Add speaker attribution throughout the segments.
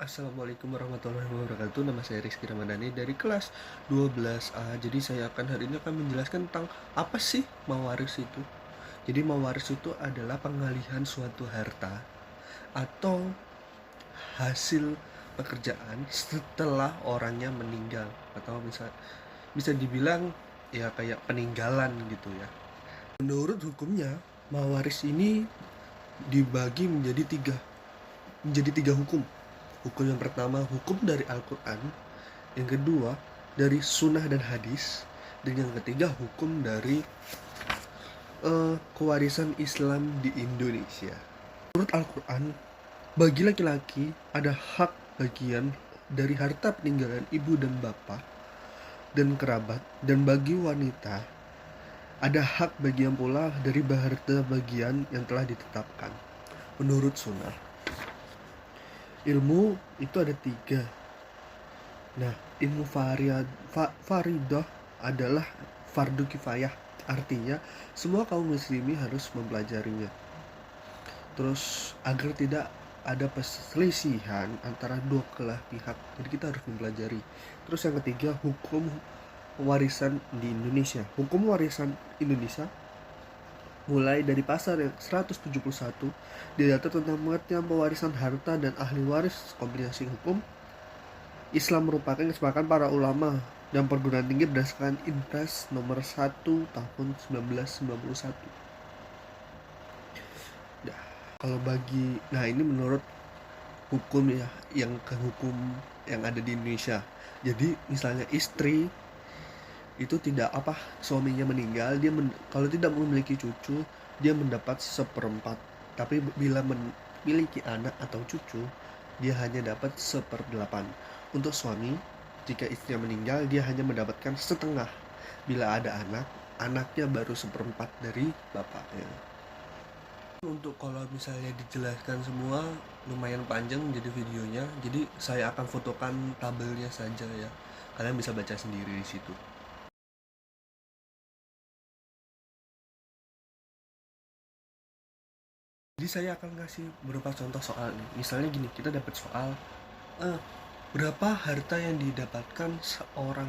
Speaker 1: Assalamualaikum warahmatullahi wabarakatuh. Nama saya Rizky Ramadhani dari kelas 12A. Jadi saya akan hari ini akan menjelaskan tentang apa sih mawaris itu. Jadi mawaris itu adalah pengalihan suatu harta atau hasil pekerjaan setelah orangnya meninggal, atau bisa dibilang ya kayak peninggalan gitu ya. Menurut hukumnya, mawaris ini dibagi menjadi tiga hukum. Hukum yang pertama, hukum dari Al-Quran. Yang kedua, dari sunnah dan hadis. Dan yang ketiga, hukum dari kewarisan Islam di Indonesia. Menurut Al-Quran, bagi laki-laki ada hak bagian dari harta peninggalan ibu dan bapak dan kerabat. Dan bagi wanita, ada hak bagian pula dari harta bagian yang telah ditetapkan. Menurut sunnah, ilmu itu ada tiga. Nah, ilmu faridah adalah fardu kifayah. Artinya, semua kaum muslimi harus mempelajarinya. Terus, agar tidak ada perselisihan antara dua belah pihak, jadi kita harus mempelajari. Terus yang ketiga, hukum warisan di Indonesia. Hukum warisan Indonesia mulai dari pasal yang 171 diatur tentang pengertian pewarisan harta dan ahli waris. Kompilasi hukum Islam merupakan kesepakatan para ulama dan perguruan tinggi berdasarkan Impres nomor 1 tahun 1991. Nah, ini menurut hukum ya, hukum yang ada di Indonesia. Jadi misalnya istri itu suaminya meninggal, kalau tidak memiliki cucu, dia mendapat seperempat. Tapi bila memiliki anak atau cucu, dia hanya dapat 1/8. Untuk suami, jika istrinya meninggal, dia hanya mendapatkan setengah. Bila ada anak, anaknya baru 1/4 dari bapaknya. Untuk kalau misalnya dijelaskan semua lumayan panjang jadi videonya, jadi saya akan fotokan tabelnya saja ya. Kalian bisa baca sendiri di situ. Jadi saya akan ngasih beberapa contoh soal nih. Misalnya gini, kita dapat soal berapa harta yang didapatkan seorang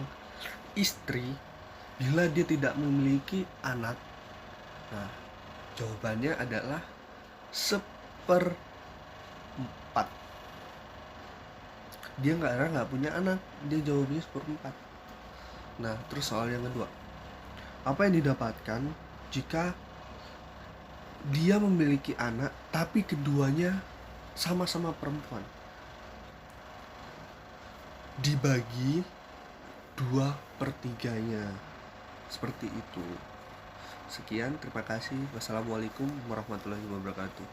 Speaker 1: istri bila dia tidak memiliki anak. Nah, jawabannya adalah 1/4. Dia nggak punya anak, dia jawabnya 1/4. Nah, terus soal yang kedua, apa yang didapatkan jika dia memiliki anak tapi keduanya sama-sama perempuan? Dibagi 2/3-nya. Seperti itu. Sekian, terima kasih. Wassalamualaikum warahmatullahi wabarakatuh.